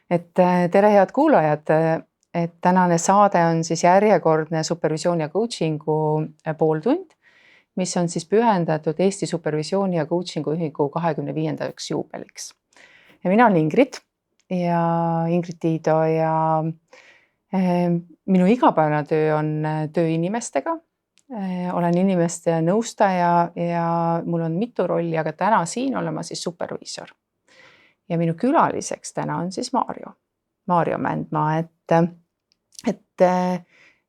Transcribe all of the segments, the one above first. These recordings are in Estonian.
Tere head kuulajad, et tänane saade on siis järjekordne supervisiooni ja coachingu pooltund, mis on siis pühendatud Eesti Supervisiooni ja Coachingu Ühingu 25. juubeliks. Ja mina olen Ingrid Tiido ja minu igapäevane töö on töö inimestega. Olen inimeste nõustaja ja mul on mitu rolli, aga täna siin olen ma siis superviisor. Ja minu külaliseks täna on siis Maarjo Mändmaa, et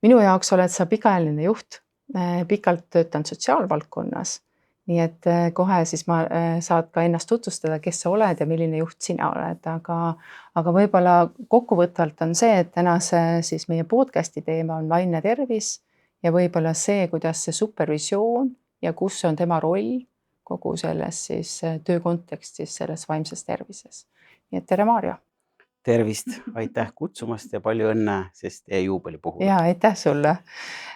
minu jaoks oled sa pikaajaline juht, pikalt töötanud sotsiaalvaldkonnas, nii et kohe siis saad ka ennast tutvustada, kes sa oled ja milline juht sina oled, aga võib-olla kokkuvõtvalt on see, et tänase siis meie podcasti teema on vaimne tervis ja võib-olla see, kuidas see supervisioon ja kus on tema roll kogu selles siis töö kontekstis selles vaimses tervises. Nii et tere, Maarjo! Tervist, aitäh kutsumast ja palju õnne, sest juubeli puhul. Ja aitäh sulle!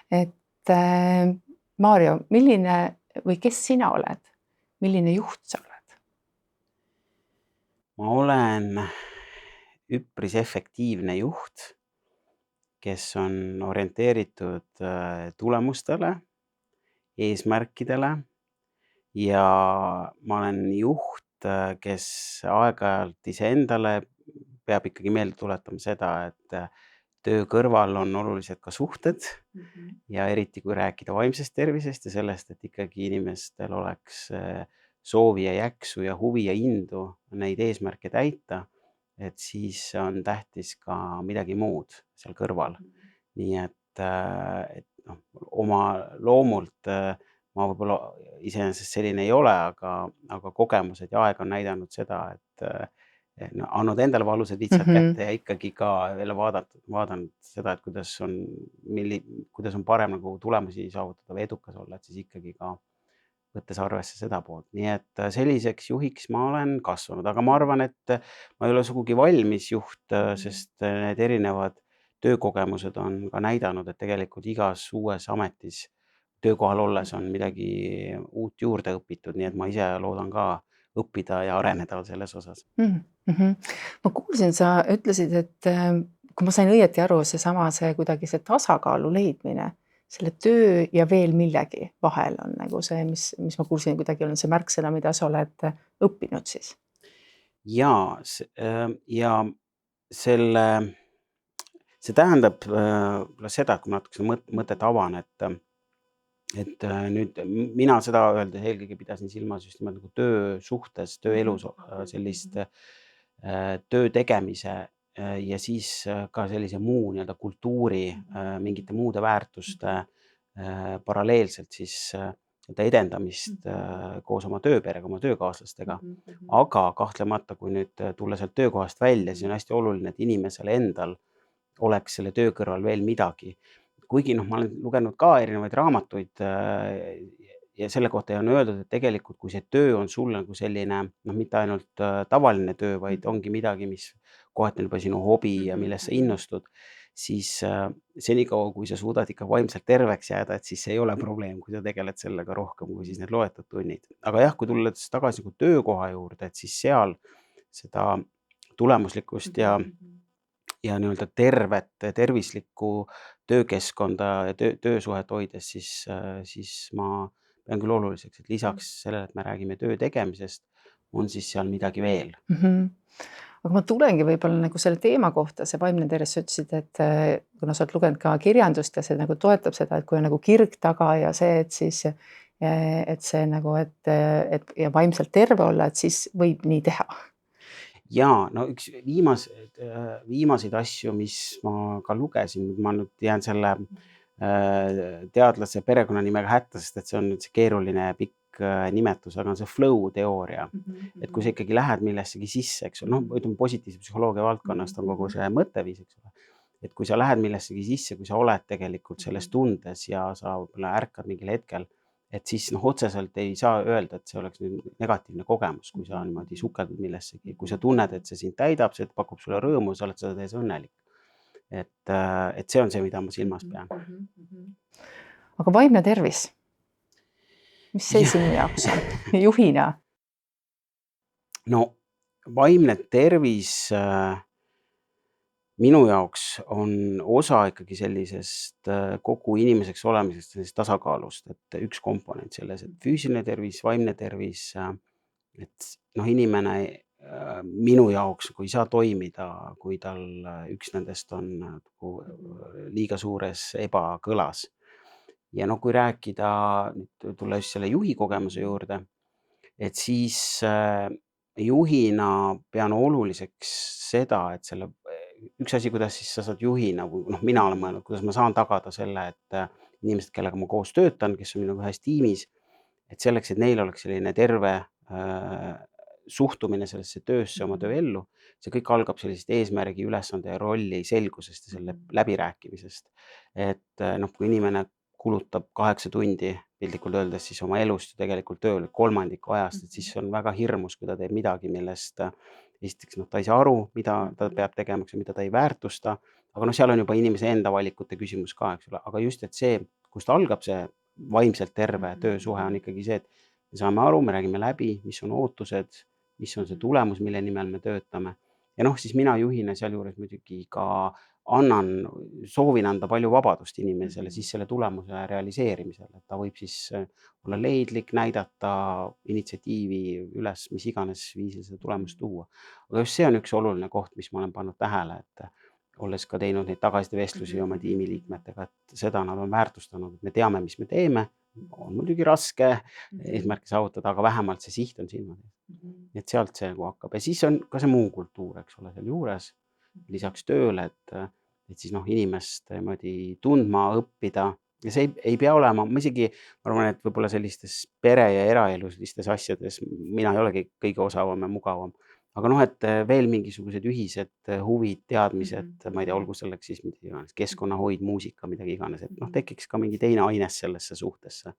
Et Maarjo, milline või kes sina oled? Milline juht sa oled? Ma olen üpris efektiivne juht, kes on orienteeritud tulemustele, eesmärkidele ja ma olen juht, kes aeg-ajalt iseendale peab ikkagi meelde tuletama seda, et töö kõrval on olulised ka suhted ja eriti kui rääkida vaimsest tervisest ja sellest, et ikkagi inimestel oleks soovi ja jaksu ja huvi ja indu neid eesmärke täita, et siis on tähtis ka midagi muud seal kõrval. Nii et oma loomult ma võib-olla iseenesest selline ei ole, aga kogemused ja aeg on näidanud seda, et andnud endale valusad vitsad kätte ja ikkagi ka veel vaadanud seda, et kuidas on parem nagu tulemusi saavutada või edukas olla, et siis ikkagi ka võttes arvesse seda poolt. Nii et selliseks juhiks ma olen kasvanud, aga ma arvan, et ma ei ole sugugi valmis juht, sest need erinevad töökogemused on ka näidanud, et tegelikult igas uues ametis töökohal olles on midagi uut juurde õpitud, nii et ma ise loodan ka õppida ja areneda selles osas. Ma kuulsin, sa ütlesid, et kui ma sain õieti aru, see kuidagi see tasakaalu leidmine, selle töö ja veel millegi vahel on nagu see, mis ma kuulsin, kuidagi on see märksõna, mida sa oled õppinud siis. Ja see tähendab seda, kui ma natuke mõtet avan, et nüüd mina seda öeldes eelkõige pidasin silmas just nimelt nagu töösuhtes, tööelus sellist töö tegemise ja siis ka sellise muu nii-öelda kultuuri, mingite muude väärtuste paralleelselt siis edendamist koos oma tööperega, oma töökaaslastega. Aga kahtlemata, kui nüüd tulla sealt töökohast välja, siis on hästi oluline, et inimesel endal oleks selle töö kõrval veel midagi. Kuigi ma olen lugenud ka erinevaid raamatuid ja selle kohta on öeldud, et tegelikult kui see töö on sul nagu selline, mitte ainult tavaline töö, vaid ongi midagi, mis kohati on juba sinu hobi ja millest sa innustud, siis senikaua, kui sa suudad ikka vaimselt terveks jääda, et siis ei ole probleem, kui sa tegeled sellega rohkem kui siis need loetud tunnid. Aga jah, kui tulla tagasi nagu töökoha juurde, et siis seal seda tulemuslikkust ja nii-öelda tervislikku töökeskkonda ja töösuhet hoides, siis ma pean küll oluliseks, et lisaks sellele, et me räägime töö tegemisest, on siis seal midagi veel. Aga ma tulengi võib-olla nagu selle teema kohta, see vaimne tervis, sa ütlesid, et kuna sa oled lugenud ka kirjandust ja see nagu toetab seda, et kui on nagu kirg taga ja see, et siis et see nagu, et ja vaimselt terve olla, et siis võib nii teha. Ja no üks viimaseid asju, mis ma ka lugesin, ma nüüd jään selle teadlase perekonnanimega hätta, sest et see on nüüd see keeruline pikk nimetus, aga on see flow teooria. Et kui sa ikkagi lähed millessegi sisse, eks ole, ütleme positiivse psühholoogia valdkonnast on kogu see mõtteviis, eks ole. Et kui sa lähed millessegi sisse, kui sa oled tegelikult selles tundes ja sa ärkad mingil hetkel, et siis otseselt ei saa öelda, et see oleks negatiivne kogemus, kui sa niimoodi sukeldud millessegi. Kui sa tunned, et see sind täidab, see pakub sulle rõõmu, sa oled seda tehes õnnelik. Et see on see, mida ma silmas pean. Aga vaimne tervis, mis see sinu jaoks on juhina? No vaimne tervis minu jaoks on osa ikkagi sellisest kogu inimeseks olemisest, sellisest tasakaalust, et üks komponent selles, et füüsiline tervis, vaimne tervis, et noh, inimene minu jaoks, kui ei saa toimida, kui tal üks nendest on nagu liiga suures ebakõlas. Ja noh, kui rääkida, nüüd tulla just selle juhi kogemuse juurde, et siis juhina pean oluliseks seda, et selle üks asi, kuidas siis sa saad juhina, noh, mina olen mõelnud, kuidas ma saan tagada selle, et inimesed, kellega ma koos töötan, kes on minuga ühes tiimis, et selleks, et neil oleks selline terve suhtumine sellesse töösse, oma tööellu, see kõik algab sellisest eesmärgi, ülesande ja rolli selgusest ja selle läbirääkimisest. Et noh, kui inimene kulutab 8 tundi piltlikult öeldes siis oma elust ju tegelikult tööle kolmandiku ajast, et siis on väga hirmus, kui ta teeb midagi, millest esiteks noh, ta ei saa aru, mida ta peab tegema, mida ta ei väärtusta, aga noh, seal on juba inimese enda valikute küsimus ka, eks ole, aga just, et see, kust algab see vaimselt terve töösuhe, on ikkagi see, et me saame aru, me räägime läbi, mis on ootused, mis on see tulemus, mille nimel me töötame. Ja noh, siis mina juhina sealjuures muidugi ka soovin anda palju vabadust inimesele siis selle tulemuse realiseerimisel, et ta võib siis olla leidlik, näidata initsiatiivi üles, mis iganes viisil seda tulemust tuua. Aga just see on üks oluline koht, mis ma olen pannud tähele, et olles ka teinud neid tagasisidevestlusi oma tiimiliikmetega, et seda nad on väärtustanud, et me teame, mis me teeme, on muidugi raske eesmärke saavutada, aga vähemalt see siht on silma ees. Et sealt see nagu hakkab ja siis on ka see muu kultuur, eks ole, seal juures lisaks tööle, et siis noh, inimest niimoodi tundma õppida ja see ei pea olema, ma isegi arvan, et võib-olla sellistes pere- ja eraelulistes asjades mina ei olegi kõige osavam ja mugavam. Aga noh, et veel mingisugused ühised huvid, teadmised, ma ei tea, olgu selleks siis mida iganes, keskkonnahoid, muusika, midagi iganes, et noh, tekiks ka mingi teine aines sellesse suhtesse.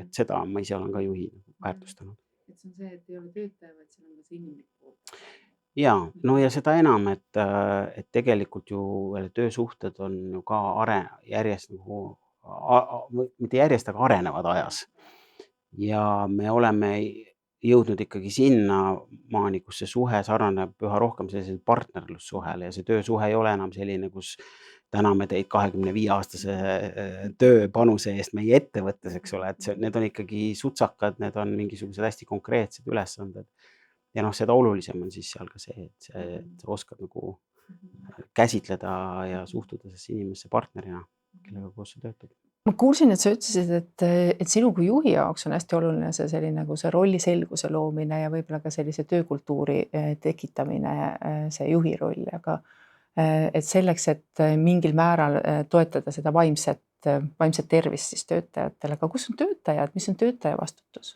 Et seda ma ise olen ka juhina väärtustanud. Et see on see, et ei ole töötaja, vaid seal on ka see inimlik pool. Jaa, no ja seda enam, et tegelikult ju töösuhted on ju ka järjest nagu mitte järjest, aga arenevad ajas. Ja me oleme jõudnud ikkagi sinnamaani, kus see suhe sarnaneb üha rohkem sellisele partnerlussuhele ja see töösuhe ei ole enam selline, kus täname teid 25-aastase tööpanuse eest meie ettevõttes, eks ole, et need on ikkagi sutsakad, need on mingisugused hästi konkreetsed ülesanded. Ja noh, seda olulisem on siis seal ka see, et sa oskad nagu käsitleda ja suhtuda sellesse inimesse partnerina, kellega koos sa töötad. Ma kuulsin, et sa ütlesid, et sinu kui juhi jaoks on hästi oluline see selline nagu see rolliselguse loomine ja võib-olla ka sellise töökultuuri tekitamine, see juhi roll, aga et selleks, et mingil määral toetada seda vaimset tervist siis töötajatele, aga kus on töötajad, mis on töötaja vastutus?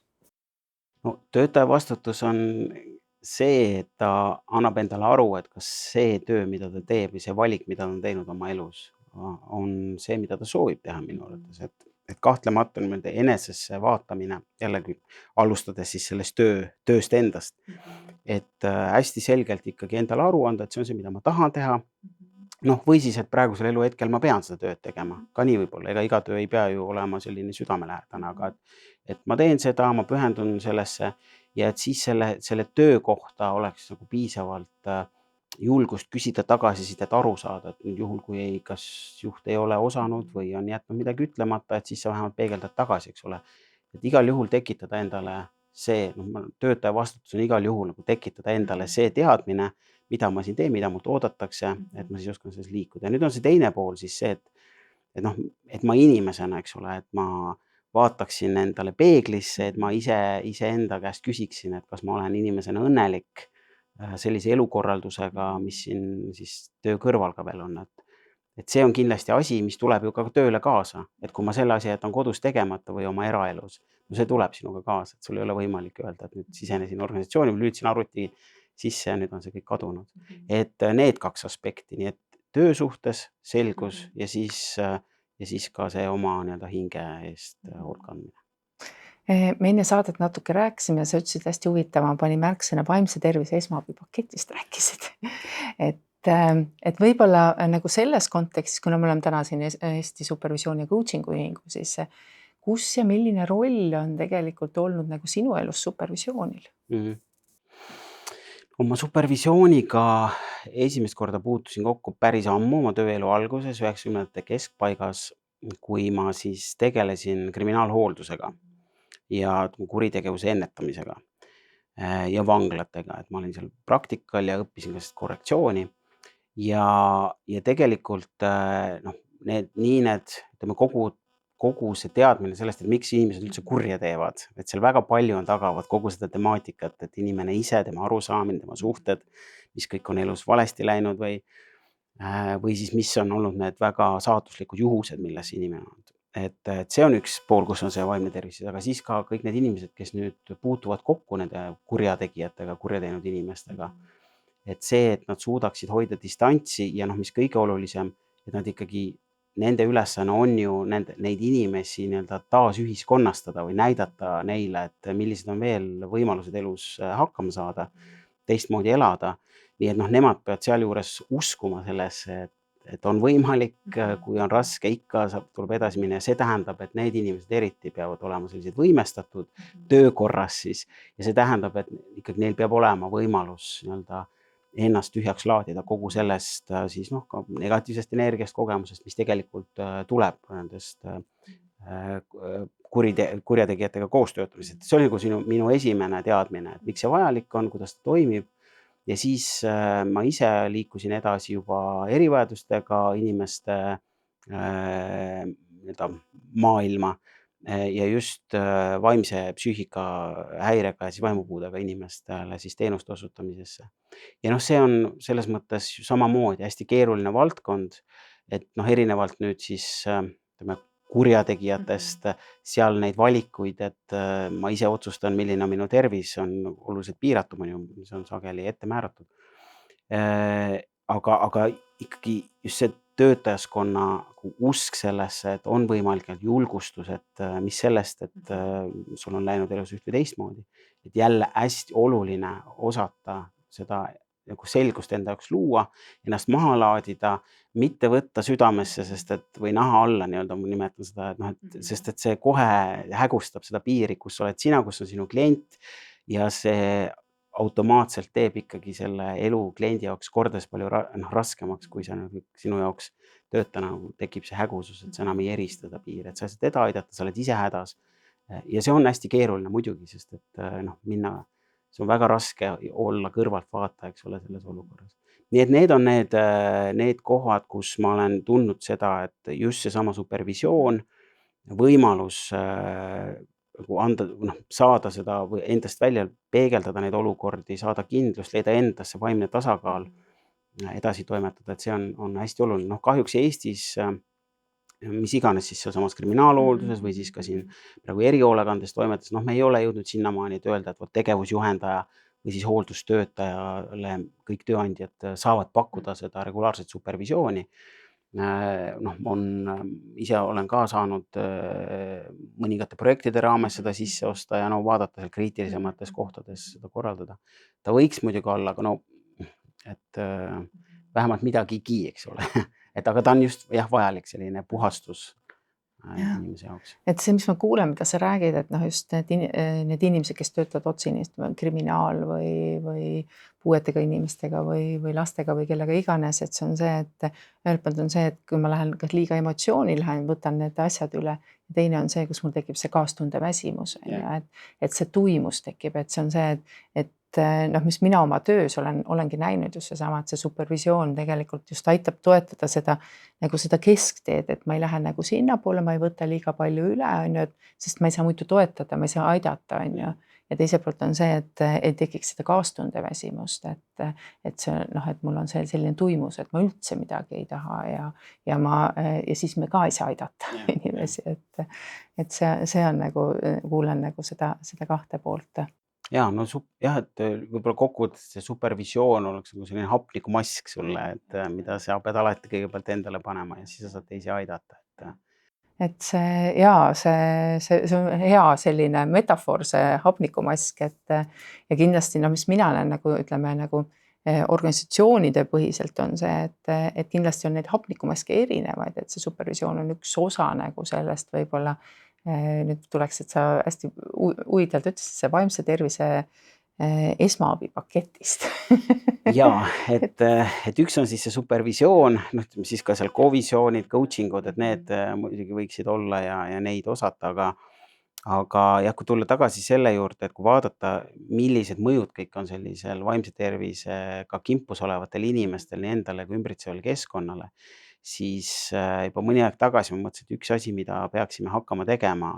No töötaja vastutus on see, et ta annab endale aru, et kas see töö, mida ta teeb või see valik, mida ta on teinud oma elus, on see, mida ta soovib teha minu arvates, et kahtlemata on meil enesesse vaatamine jällegi alustades siis sellest tööst endast, et hästi selgelt ikkagi endale aru anda, et see on see, mida ma tahan teha. Noh, või siis, et praegusel eluhetkel ma pean seda tööd tegema, ka nii võib-olla, ega iga töö ei pea ju olema selline südamelähedane, aga et ma teen seda, ma pühendun sellesse ja et siis selle töö kohta oleks nagu piisavalt julgust küsida tagasisidet, aru saada, et nüüd juhul, kui kas juht ei ole osanud või on jätnud midagi ütlemata, et siis sa vähemalt peegeldad tagasi, eks ole. Et igal juhul tekitada endale see, töötaja vastutus on igal juhul nagu tekitada endale see teadmine, mida ma siin teen, mida mult oodatakse, et ma siis oskan selles liikuda. Ja nüüd on see teine pool siis see, et noh, et ma inimesena, eks ole, et ma vaataksin endale peeglisse, et ma iseenda käest küsiksin, et kas ma olen inimesena õnnelik sellise elukorraldusega, mis siin siis töö kõrval ka veel on. Et see on kindlasti asi, mis tuleb ju ka tööle kaasa, et kui ma selle asja jätan kodus tegemata või oma eraelus, no see tuleb sinuga kaasa, et sul ei ole võimalik öelda, et nüüd sisenesin organisatsiooni või lüüdsin arvuti sisse ja nüüd on see kõik kadunud. Et need 2 aspekti, nii et töösuhtes selgus ja siis ka see oma nii-öelda hinge eest hoolt kandmine. Me enne saadet natuke rääkisime, sa ütlesid hästi huvitava, panin märksõna vaimse tervise esmaabipaketist rääkisid. Et võib-olla nagu selles kontekstis, kuna me oleme täna siin Eesti Supervisiooni ja Coaching'u ühingu, siis kus ja milline roll on tegelikult olnud nagu sinu elus supervisioonil? Oma supervisiooniga esimest korda puutusin kokku päris ammu oma tööelu alguses, 90ndate keskpaigas, kui ma siis tegelesin kriminaalhooldusega ja kuritegevuse ennetamisega ja vanglatega, et ma olin seal praktikal ja õppisin ka seda korrektsiooni. Ja tegelikult noh, ütleme, kogu see teadmine sellest, et miks inimesed üldse kurja teevad, et seal väga palju on tagavad kogu seda temaatikat, et inimene ise, tema arusaamine, tema suhted, mis kõik on elus valesti läinud või siis mis on olnud need väga saatuslikud juhused, milles inimene on. Et see on üks pool, kus on see vaimne tervis, aga siis ka kõik need inimesed, kes nüüd puutuvad kokku nende kurjategijatega, kurja teinud inimestega. Et see, et nad suudaksid hoida distantsi ja noh, mis kõige olulisem, et nad ikkagi, nende ülesanne on ju neid inimesi nii-öelda taasühiskonnastada või näidata neile, et millised on veel võimalused elus hakkama saada, teistmoodi elada. Nii et noh, nemad peavad sealjuures uskuma sellesse, et on võimalik, kui on raske, ikka tuleb edasi minna ja see tähendab, et need inimesed eriti peavad olema sellised võimestatud töökorras siis ja see tähendab, et ikkagi neil peab olema võimalus nii-öelda ennast tühjaks laadida kogu sellest siis noh, ka negatiivsest energiast, kogemusest, mis tegelikult tuleb nendest kurjategijatega koos töötamisest. See oli nagu minu esimene teadmine, et miks see vajalik on, kuidas ta toimib. Ja siis ma ise liikusin edasi juba erivajadustega inimeste maailma ja just vaimse psüühika häirega ja siis vaimupuudega inimestele siis teenuste osutamisesse. Ja noh, see on selles mõttes samamoodi hästi keeruline valdkond, et noh, erinevalt nüüd siis ütleme kurjategijatest, seal neid valikuid, et ma ise otsustan, milline on minu tervis, on oluliselt piiratum, mis on sageli ette määratud. Aga ikkagi just see töötajaskonna usk sellesse, et on võimalik, julgustus, et mis sellest, et sul on läinud elus üht või teistmoodi. Et jälle hästi oluline osata seda nagu selgust enda jaoks luua, ennast maha laadida, mitte võtta südamesse, sest et või naha alla nii-öelda ma nimetan seda, et noh, et sest et see kohe hägustab seda piiri, kus oled sina, kus on sinu klient ja see automaatselt teeb ikkagi selle elu kliendi jaoks kordades palju raskemaks, kui see nagu sinu jaoks töötajana tekib see hägusus, et sa enam ei erista seda piiri, et sa saad teda aidata, sa oled ise hädas. Ja see on hästi keeruline muidugi, sest et noh, see on väga raske olla kõrvaltvaataja, eks ole, selles olukorras. Nii et need on need kohad, kus ma olen tundnud seda, et just seesama supervisioon, võimalus nagu anda, noh, saada seda või endast välja peegeldada neid olukordi, saada kindlust, leida endasse vaimne tasakaal, edasi toimetada, et see on hästi oluline. Noh, kahjuks Eestis, mis iganes siis sealsamas kriminaalhoolduses või siis ka siin praegu erihoolekandes toimetades, noh, me ei ole jõudnud sinnamaani, et öelda, et vot tegevusjuhendaja või siis hooldustöötajale kõik tööandjad saavad pakkuda seda regulaarset supervisiooni. Noh, ise olen ka saanud mõningate projektide raames seda sisse osta ja no vaadata seal kriitilisemates kohtades seda korraldada. Ta võiks muidugi olla, aga no, et vähemalt midagigi, eks ole. Et aga ta on just jah, vajalik selline puhastus inimese jaoks. Et see, mis ma kuulen, mida sa räägid, et noh, just need inimesed, kes töötavad otsinist kriminaal või puuetega inimestega või lastega või kellega iganes, et see on see, et ühelt poolt on see, et kui ma lähen kas liiga emotsiooni lähen, võtan need asjad üle, ja teine on see, kus mul tekib see kaastunde väsimus, et see tuimus tekib, et see on see, et noh, mis mina oma töös olengi näinud just seesama, et see supervisioon tegelikult just aitab toetada seda nagu seda keskteed, et ma ei lähe nagu sinnapoole, ma ei võta liiga palju üle, on ju, sest ma ei saa muidu toetada, ma ei saa aidata, on ju. Ja teiselt poolt on see, et ei tekiks seda kaastunde väsimust, et see noh, et mul on selline tuimus, et ma üldse midagi ei taha ja siis me ka ei saa aidata inimesi, et see on nagu, kuulen nagu seda kahte poolt. Ja, no jah, et võib-olla kokkuvõttes see supervisioon oleks nagu selline hapnikumask sulle, et mida sa pead alati kõigepealt endale panema ja siis sa saad teisi aidata. Et see on hea selline metafoor, see hapnikumask, ja kindlasti no, mis mina olen nagu ütleme nagu organisatsioonide põhiselt on see, et kindlasti on neid hapnikumaske erinevaid, et see supervisioon on üks osa nagu sellest võib-olla. Nüüd tuleks, et sa hästi huvitavalt ütlesid, see vaimse tervise esmaabipaketist. Jaa, et üks on siis see supervisioon, noh, ütleme siis ka seal co-visioonid, coaching'ud, et need muidugi võiksid olla ja neid osata, aga jah, kui tulla tagasi selle juurde, et kui vaadata, millised mõjud kõik on sellisel vaimse tervisega kimpus olevatel inimestel nii endale kui ümbritsevale keskkonnale, siis juba mõni aeg tagasi ma mõtlesin, et üks asi, mida peaksime hakkama tegema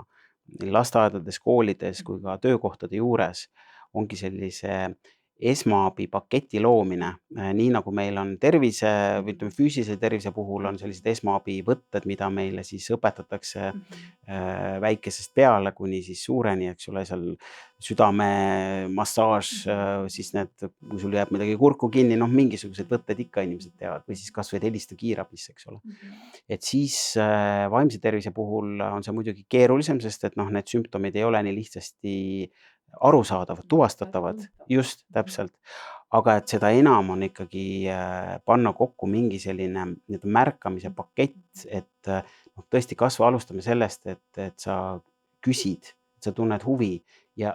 nii lasteaedades, koolides kui ka töökohtade juures, ongi sellise esmaabipaketi loomine. Nii nagu meil on tervise või ütleme füüsilise tervise puhul on sellised esmaabivõtted, mida meile siis õpetatakse väikesest peale kuni siis suureni, eks ole, seal südamemassaaž, siis need, kui sul jääb midagi kurku kinni, noh, mingisugused võtted ikka inimesed teavad või siis kas või helista kiirabisse, eks ole. Et siis vaimse tervise puhul on see muidugi keerulisem, sest et noh, need sümptomid ei ole nii lihtsasti arusaadavad, tuvastatavad, just täpselt. Aga et seda enam on ikkagi panna kokku mingi selline märkamise pakett, et noh, tõesti kasva alustame sellest, et sa küsid, et sa tunned huvi ja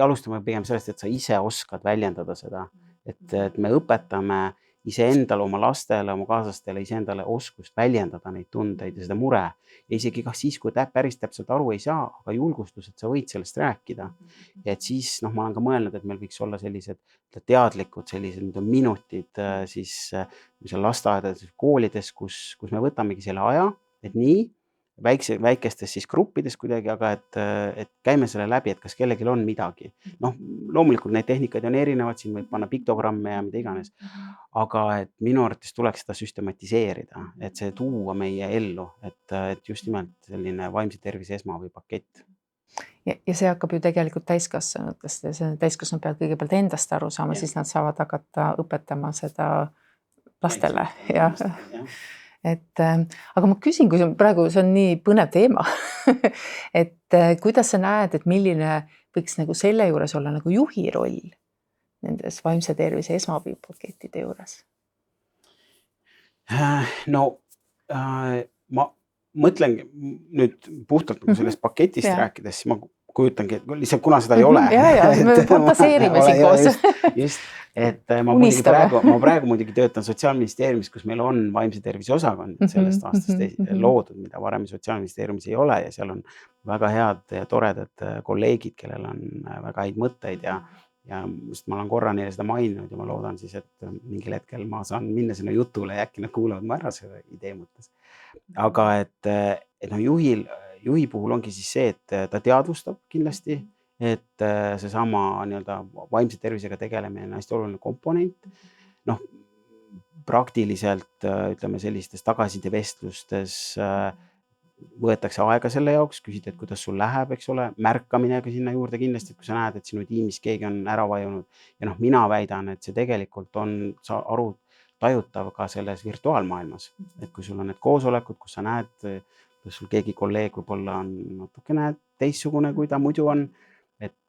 alustame pigem sellest, et sa ise oskad väljendada seda, et me õpetame iseendale, oma lastele, oma kaaslastele, iseendale oskust väljendada neid tundeid ja seda mure. Ja isegi ka siis, kui päris täpselt aru ei saa, aga julgustus, et sa võid sellest rääkida. Ja et siis, noh, ma olen ka mõelnud, et meil võiks olla sellised teadlikud sellised minutid siis seal lasteaedades, koolides, kus me võtamegi selle aja, et nii, väikestes siis gruppides kuidagi, aga et käime selle läbi, et kas kellelgi on midagi. Noh, loomulikult neid tehnikaid on erinevad, siin võib panna piktogramme ja mida iganes, aga et minu arvates tuleks seda süstematiseerida, et see tuua meie ellu, et just nimelt selline vaimse tervise esmaabipakett. Ja see hakkab ju tegelikult täiskasvanutest ja täiskasvanud peavad kõigepealt endast aru saama, siis nad saavad hakata õpetama seda lastele. Aga ma küsin, kui praegu see on nii põnev teema, et kuidas sa näed, et milline võiks nagu selle juures olla nagu juhi roll nendes vaimse tervise esmaabipakettide juures? No ma mõtlengi nüüd puhtalt sellest paketist rääkides, siis ma kujutangi, et lihtsalt kuna seda ei ole. Ja, me fantaseerime siin koos. Just, et ma praegu muidugi töötan Sotsiaalministeeriumis, kus meil on vaimse tervise osakond sellest aastast loodud, mida varem Sotsiaalministeeriumis ei ole ja seal on väga head ja toredad kolleegid, kellel on väga häid mõtteid ja just ma olen korra neile seda maininud ja ma loodan siis, et mingil hetkel ma saan minna sinna jutule ja äkki nad kuulavad ma ära selle idee mõttes. Aga et no juhi puhul ongi siis see, et ta teadvustab kindlasti, et seesama nii-öelda vaimse tervisega tegelemine on hästi oluline komponent. Noh, praktiliselt ütleme sellistes tagasisidevestlustes võetakse aega selle jaoks, küsid, et kuidas sul läheb, eks ole, märkamine ka sinna juurde kindlasti, et kui sa näed, et sinu tiimis keegi on ära vajunud ja noh, mina väidan, et see tegelikult on tajutav ka selles virtuaalmaailmas, et kui sul on need koosolekud, kus sa näed, kus sul keegi kolleeg võib-olla on natukene teistsugune, kui ta muidu on, et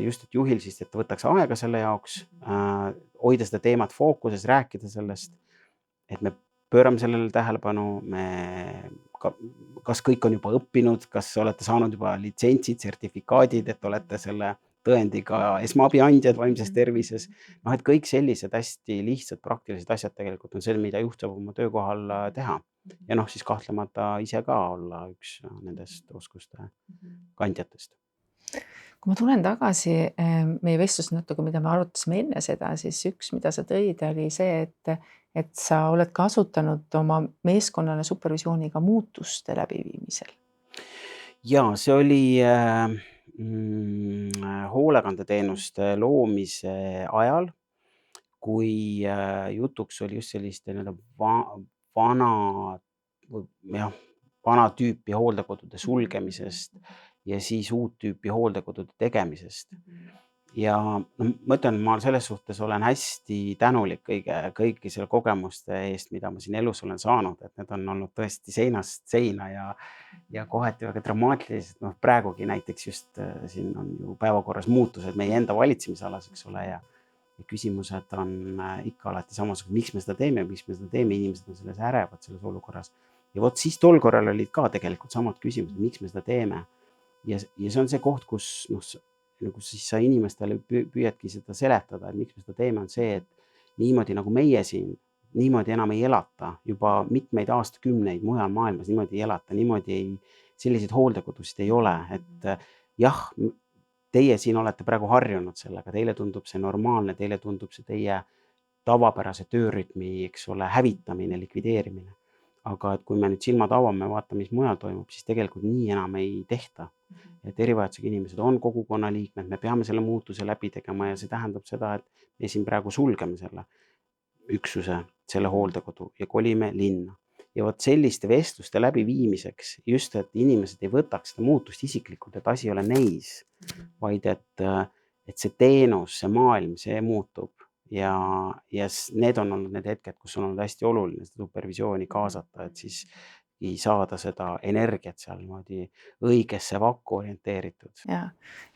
just, et juhil siis, et võtaks aega selle jaoks, hoida seda teemat fookuses, rääkida sellest, et me pöörame sellele tähelepanu, kas kõik on juba õppinud, kas olete saanud juba litsentsid, sertifikaadid, et olete selle tõendiga esmaabiandjad vaimses tervises. Noh, et kõik sellised hästi lihtsad praktilised asjad tegelikult on see, mida juht saab oma töökohal teha. Ja noh, siis kahtlemata ise ka olla üks nendest oskuste kandjatest. Kui ma tulen tagasi meie vestlust natuke, mida me arutasime enne seda, siis üks, mida sa tõid, oli see, et sa oled kasutanud oma meeskonnale supervisiooniga muutuste läbiviimisel. Ja, see oli hoolekandeteenuste loomise ajal, kui jutuks oli just selliste vana tüüpi hooldekodude sulgemisest ja siis uut tüüpi hooldekodude tegemisest. Ja ma ütlen, ma selles suhtes olen hästi tänulik kõigi selle kogemuste eest, mida ma siin elus olen saanud, et need on olnud tõesti seinast seina ja kohati väga dramaatilised. Noh, praegugi näiteks just siin on ju päevakorras muutused meie enda valitsemisalas, eks ole, ja küsimused on ikka alati samasugused, miks me seda teeme, inimesed on selles ärevad selles olukorras. Ja vot siis tol korral olid ka tegelikult samad küsimused, miks me seda teeme. Ja see on see koht, kus nagu siis sa inimestele püüadki seda seletada, et miks me seda teeme, on see, et niimoodi nagu meie siin, niimoodi enam ei elata, juba mitmeid aastakümneid mujal maailmas niimoodi ei elata, niimoodi selliseid hooldekodusid ei ole, et jah, teie siin olete praegu harjunud sellega, teile tundub see normaalne, teile tundub see teie tavapärase töörütmi, eks ole, hävitamine, likvideerimine. Aga et kui me nüüd silmad avame, vaatame, mis mujal toimub, siis tegelikult nii enam ei tehta. Et erivajadusega inimesed on kogukonna liikmed, me peame selle muutuse läbi tegema ja see tähendab seda, et me siin praegu sulgeme selle üksuse, selle hooldekodu ja kolime linna. Ja vot selliste vestluste läbiviimiseks just, et inimesed ei võtaks seda muutust isiklikult, et asi ei ole neis, vaid et see teenus, see maailm, see muutub. Ja need on olnud need hetked, kus on olnud hästi oluline seda supervisiooni kaasata, et siis saada seda energiat seal niimoodi õigesse vakku orienteeritud. Ja,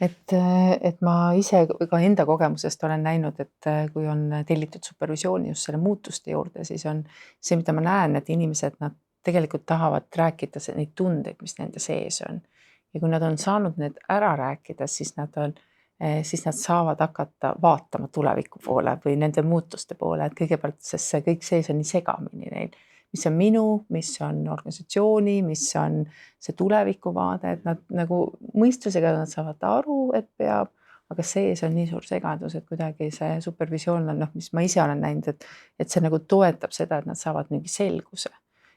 et ma ise ka enda kogemusest olen näinud, et kui on tellitud supervisiooni just selle muutuste juurde, siis on see, mida ma näen, et inimesed, nad tegelikult tahavad rääkida neid tundeid, mis nende sees on. Ja kui nad on saanud need ära rääkida, siis nad saavad hakata vaatama tuleviku poole või nende muutuste poole, et kõigepealt, sest see kõik sees on nii segamini neil, mis on minu, mis on organisatsiooni, mis on see tulevikuvaade, et nad nagu mõistusega nad saavad aru, et peab, aga sees on nii suur segadus, et kuidagi see supervisioon on, mis ma ise olen näinud, et see nagu toetab seda, et nad saavad mingi selguse.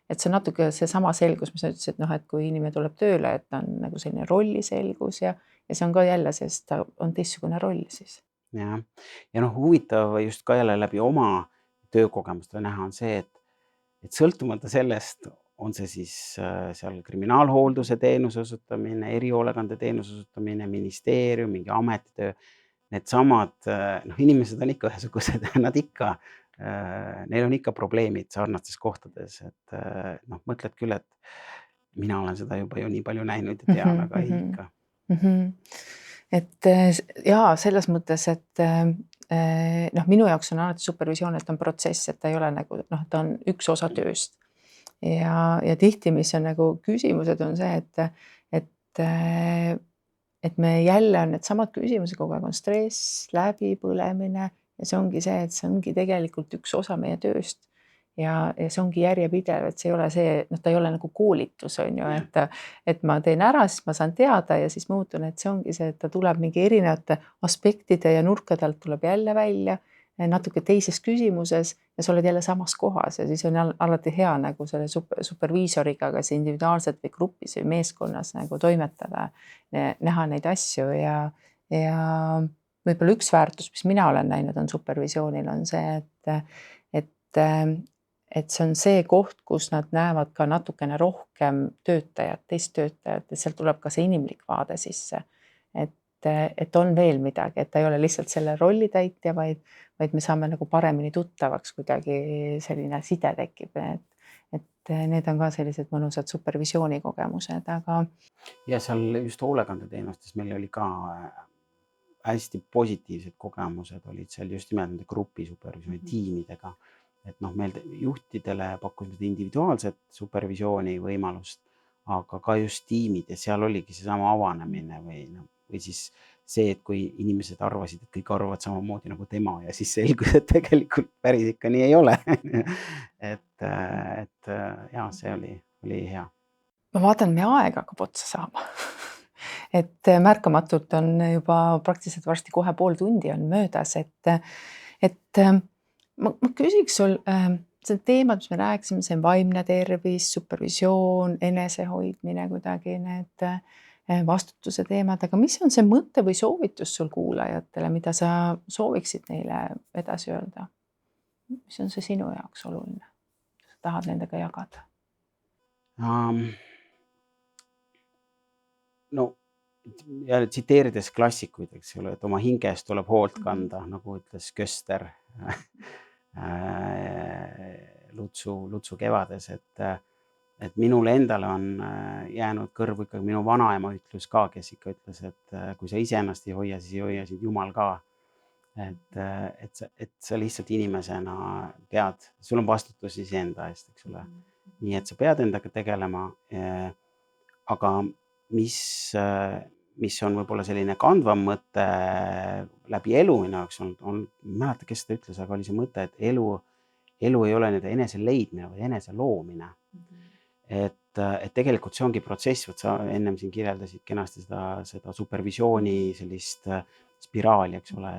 Et see on natuke see sama selgus, mis sa ütlesid, et kui inimene tuleb tööle, et on nagu selline rolliselgus ja see on ka jälle, sest ta on teistsugune roll siis. Ja huvitav just ka jälle läbi oma töökogemuste näha on see, et sõltumata sellest, on see siis seal kriminaalhoolduse teenuse osutamine, erihoolekande teenuse osutamine, ministeerium, mingi ametitöö, needsamad inimesed on ikka ühesugused, neil on ikka probleemid sarnastes kohtades, et mõtled küll, et mina olen seda juba ju nii palju näinud ja tean, aga ei ikka. Et jaa, selles mõttes, et minu jaoks on alati supervisioon, et on protsess, et ta ei ole nagu, ta on üks osa tööst. Ja tihti, mis on nagu küsimused, on see, et me jälle on need samad küsimused, kogu aeg on stress, läbipõlemine ja see ongi see, et see ongi tegelikult üks osa meie tööst. Ja see ongi järjepidev, et see ei ole see, ta ei ole nagu koolitus, on ju, et ma teen ära, siis ma saan teada ja siis muutun, et see ongi see, et ta tuleb mingi erinevate aspektide ja nurkade alt tuleb jälle välja, natuke teises küsimuses ja sa oled jälle samas kohas ja siis on alati hea nagu selle superviisoriga kas individuaalselt või grupis või meeskonnas nagu toimetada, näha neid asju ja võib-olla üks väärtus, mis mina olen näinud, on supervisioonil, on see, et see on see koht, kus nad näevad ka natukene rohkem töötajat, teist töötajat, et sealt tuleb ka see inimlik vaade sisse. Et on veel midagi, et ta ei ole lihtsalt selle rolli täitja, vaid me saame nagu paremini tuttavaks, kuidagi selline side tekib. Et need on ka sellised mõnusad supervisiooni kogemused, aga... Ja seal just hoolekandeteenustes meil oli ka hästi positiivsed kogemused olid seal just nimelt nende grupi supervisiooni tiimidega. Et meil juhtidele pakkusime individuaalset supervisiooni võimalust, aga ka just tiimid ja seal oligi seesama avanemine või siis see, et kui inimesed arvasid, et kõik arvavad samamoodi nagu tema ja siis selgus, et tegelikult päris ikka nii ei ole. et jaa, see oli hea. Ma vaatan, meie aeg hakkab otsa saama. Et märkamatult on juba praktiliselt varsti kohe pool tundi on möödas, et ma küsiks sul see teemad, mis me rääkisime, see vaimne tervis, supervisioon, enesehoidmine, kuidagi need vastutuse teemad, aga mis on see mõte või soovitus sul kuulajatele, mida sa sooviksid neile edasi öelda? Mis on see sinu jaoks oluline? Sa tahad nendega jagada? Ja tsiteerides klassikuid, eks ole, et oma hingest tuleb hoolt kanda, nagu ütles Köster Lutsu kevades, et minule endale on jäänud kõrvu ikka minu vanaema ütlus ka, kes ikka ütles, et kui sa ise ennast ei hoia, siis ei hoia sind Jumal ka. Et sa lihtsalt inimesena pead, sul on vastutus iseenda eest, eks ole. Nii et sa pead endaga tegelema, aga mis on võib-olla selline kandvam mõte läbi elu minu jaoks on, ma ei mäleta, kes seda ütles, aga oli see mõte, et elu ei ole nüüd enese leidmine, vaid enese loomine. Et tegelikult see ongi protsess, võt sa ennem siin kirjeldasid kenasti seda supervisiooni sellist spiraali, eks ole,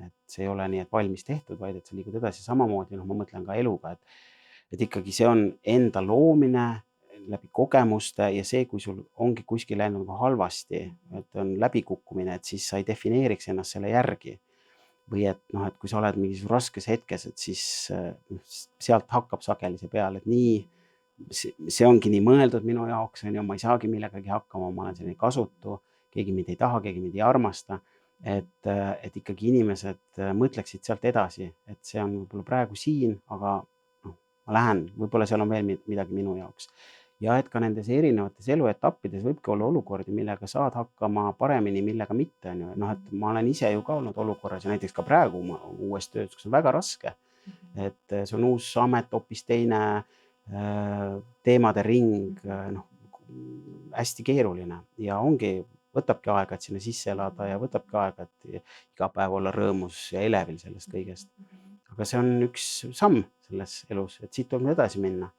et see ei ole nii, et valmis tehtud, vaid et sa liigud edasi samamoodi, ma mõtlen ka eluga, et ikkagi see on enda loomine läbi kogemuste ja see, kui sul ongi kuskil läinud halvasti, et on läbikukkumine, et siis sa ei defineeriks ennast selle järgi. Või et kui sa oled mingis raskes hetkes, et siis sealt hakkab sageli see peale, et nii, see ongi nii mõeldud minu jaoks, ma ei saagi millegagi hakkama, ma olen selline kasutu, keegi mind ei taha, keegi mind ei armasta, et ikkagi inimesed mõtleksid sealt edasi, et see on võib-olla praegu siin, aga ma lähen, võib-olla seal on veel midagi minu jaoks. Ja et ka nendes erinevates eluetappides võibki olla olukordi, millega saad hakkama paremini, millega mitte. Et ma olen ise ju ka olnud olukorras ja näiteks ka praegu uues töös, kus on väga raske. Et see on uus amet, hoopis teine teemade ring, hästi keeruline ja võtabki aega, et sinna sisse elada ja võtabki aega, et iga päev olla rõõmus ja elevil sellest kõigest. Aga see on üks samm selles elus, et siit tuleb edasi minna.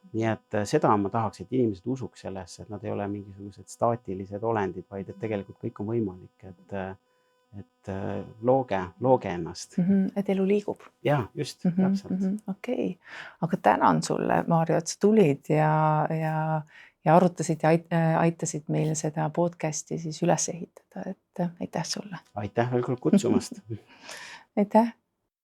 Nii et seda ma tahaks, et inimesed usuks sellesse, et nad ei ole mingisugused staatilised olendid, vaid et tegelikult kõik on võimalik, et looge ennast. Et elu liigub. Ja, just, täpselt. Okei. Aga tänan sulle, Maarjo, et sa tulid ja arutasid ja aitasid meil seda podcasti siis üles ehitada, et aitäh sulle. Aitäh veel kord kutsumast. Aitäh.